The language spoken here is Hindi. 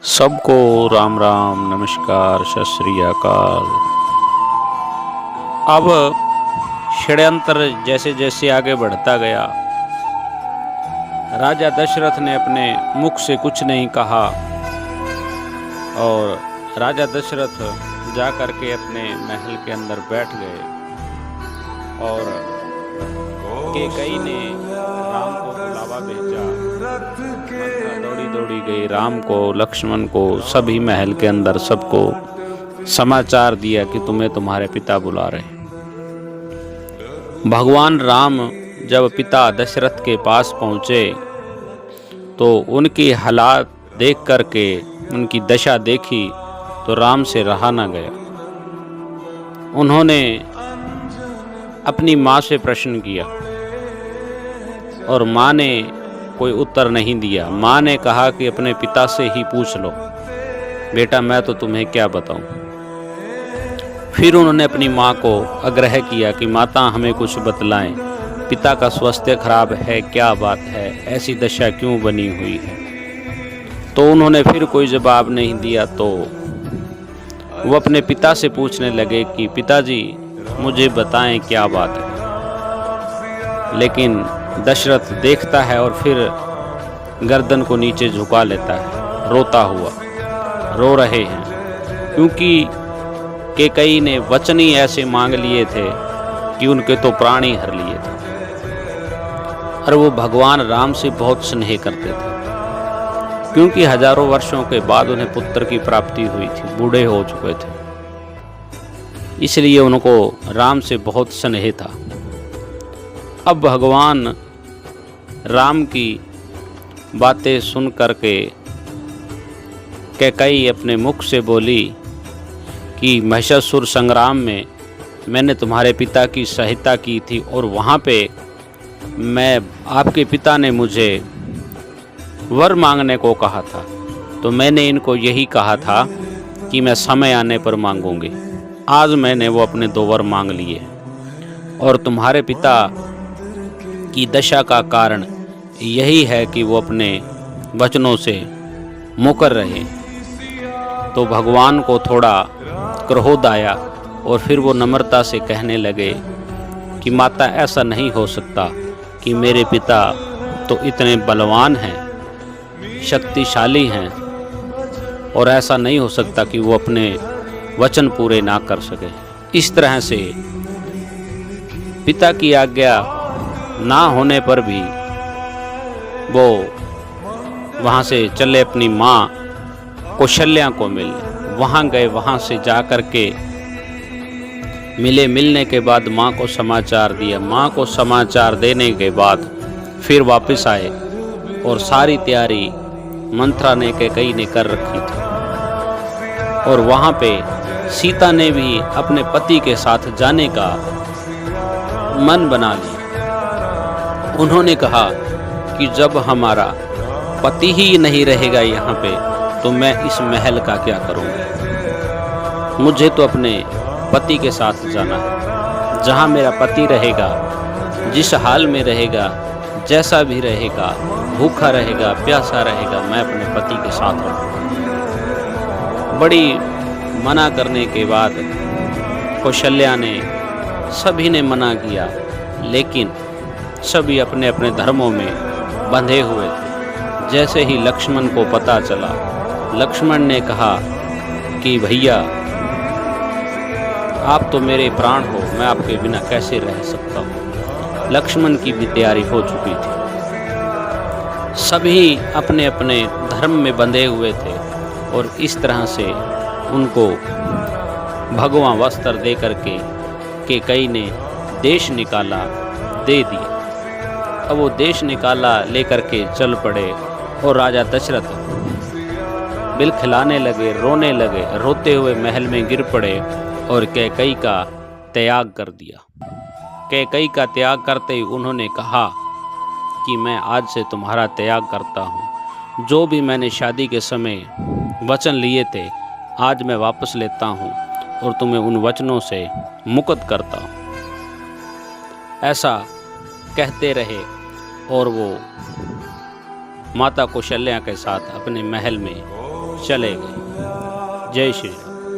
सबको राम राम नमस्कार सत श्री अकाल। अब षड्यंत्र जैसे जैसे आगे बढ़ता गया, राजा दशरथ ने अपने मुख से कुछ नहीं कहा और राजा दशरथ जा कर के अपने महल के अंदर बैठ गए और कैकेयी ने राम को बुलावा भेजा। दौड़ी दौड़ी गई, राम को लक्ष्मण को सभी महल के अंदर सबको समाचार दिया कि तुम्हें तुम्हारे पिता बुला रहे। भगवान राम जब पिता दशरथ के पास पहुँचे तो उनकी हालात देख करके, उनकी दशा देखी तो राम से रहा न गया। उन्होंने अपनी माँ से प्रश्न किया और माँ ने कोई उत्तर नहीं दिया। माँ ने कहा कि अपने पिता से ही पूछ लो बेटा, मैं तो तुम्हें क्या बताऊं। फिर उन्होंने अपनी माँ को आग्रह किया कि माता हमें कुछ बतलाएं, पिता का स्वास्थ्य खराब है, क्या बात है, ऐसी दशा क्यों बनी हुई है। तो उन्होंने फिर कोई जवाब नहीं दिया तो वो अपने पिता से पूछने लगे कि पिताजी मुझे बताएं क्या बात है। लेकिन दशरथ देखता है और फिर गर्दन को नीचे झुका लेता है, रोता हुआ। रो रहे हैं क्योंकि कैकेयी ने वचन ही ऐसे मांग लिए थे कि उनके तो प्राण ही हर लिए थे। और वो भगवान राम से बहुत स्नेह करते थे क्योंकि हजारों वर्षों के बाद उन्हें पुत्र की प्राप्ति हुई थी, बूढ़े हो चुके थे, इसलिए उनको राम से बहुत स्नेह था। अब भगवान राम की बातें सुन करके कैकेयी अपने मुख से बोली कि महिषासुर संग्राम में मैंने तुम्हारे पिता की सहायता की थी और वहाँ पे आपके पिता ने मुझे वर मांगने को कहा था, तो मैंने इनको यही कहा था कि मैं समय आने पर मांगूंगी। आज मैंने वो अपने 2 वर मांग लिए और तुम्हारे पिता की दशा का कारण यही है कि वो अपने वचनों से मुकर रहे। तो भगवान को थोड़ा क्रोध आया और फिर वो नम्रता से कहने लगे कि माता ऐसा नहीं हो सकता कि मेरे पिता तो इतने बलवान हैं, शक्तिशाली हैं और ऐसा नहीं हो सकता कि वो अपने वचन पूरे ना कर सके। इस तरह से पिता की आज्ञा ना होने पर भी वो वहाँ से चले अपनी माँ कौशल्या को मिलने। वहाँ गए, वहाँ से जा कर के मिले। मिलने के बाद माँ को समाचार दिया। माँ को समाचार देने के बाद फिर वापस आए और सारी तैयारी मंत्रा ने कैकेयी ने कर रखी थी और वहाँ पे सीता ने भी अपने पति के साथ जाने का मन बना लिया। उन्होंने कहा कि जब हमारा पति ही नहीं रहेगा यहाँ पे तो मैं इस महल का क्या करूँगी। मुझे तो अपने पति के साथ जाना है। जहाँ मेरा पति रहेगा, जिस हाल में रहेगा, जैसा भी रहेगा, भूखा रहेगा, प्यासा रहेगा, मैं अपने पति के साथ रहूँगा। बड़ी मना करने के बाद कौशल्या ने, सभी ने मना किया, लेकिन सभी अपने अपने धर्मों में बंधे हुए थे। जैसे ही लक्ष्मण को पता चला, लक्ष्मण ने कहा कि भैया आप तो मेरे प्राण हो, मैं आपके बिना कैसे रह सकता हूँ। लक्ष्मण की भी तैयारी हो चुकी थी। सभी अपने अपने धर्म में बंधे हुए थे और इस तरह से उनको भगवा वस्त्र दे करके कैकेयी ने देश निकाला, दे दिया। अब वो देश निकाला लेकर के चल पड़े और राजा दशरथ बिल खिलाने लगे, रोने लगे, रोते हुए महल में गिर पड़े और कैकेयी का त्याग कर दिया। कैकेयी का त्याग करते ही उन्होंने कहा कि मैं आज से तुम्हारा त्याग करता हूँ। जो भी मैंने शादी के समय वचन लिए थे, आज मैं वापस लेता हूँ और तुम्हें उन वचनों से मुक्त करता हूँ। ऐसा कहते रहे और वो माता कौशल्या के साथ अपने महल में चले गए। जय श्री राम।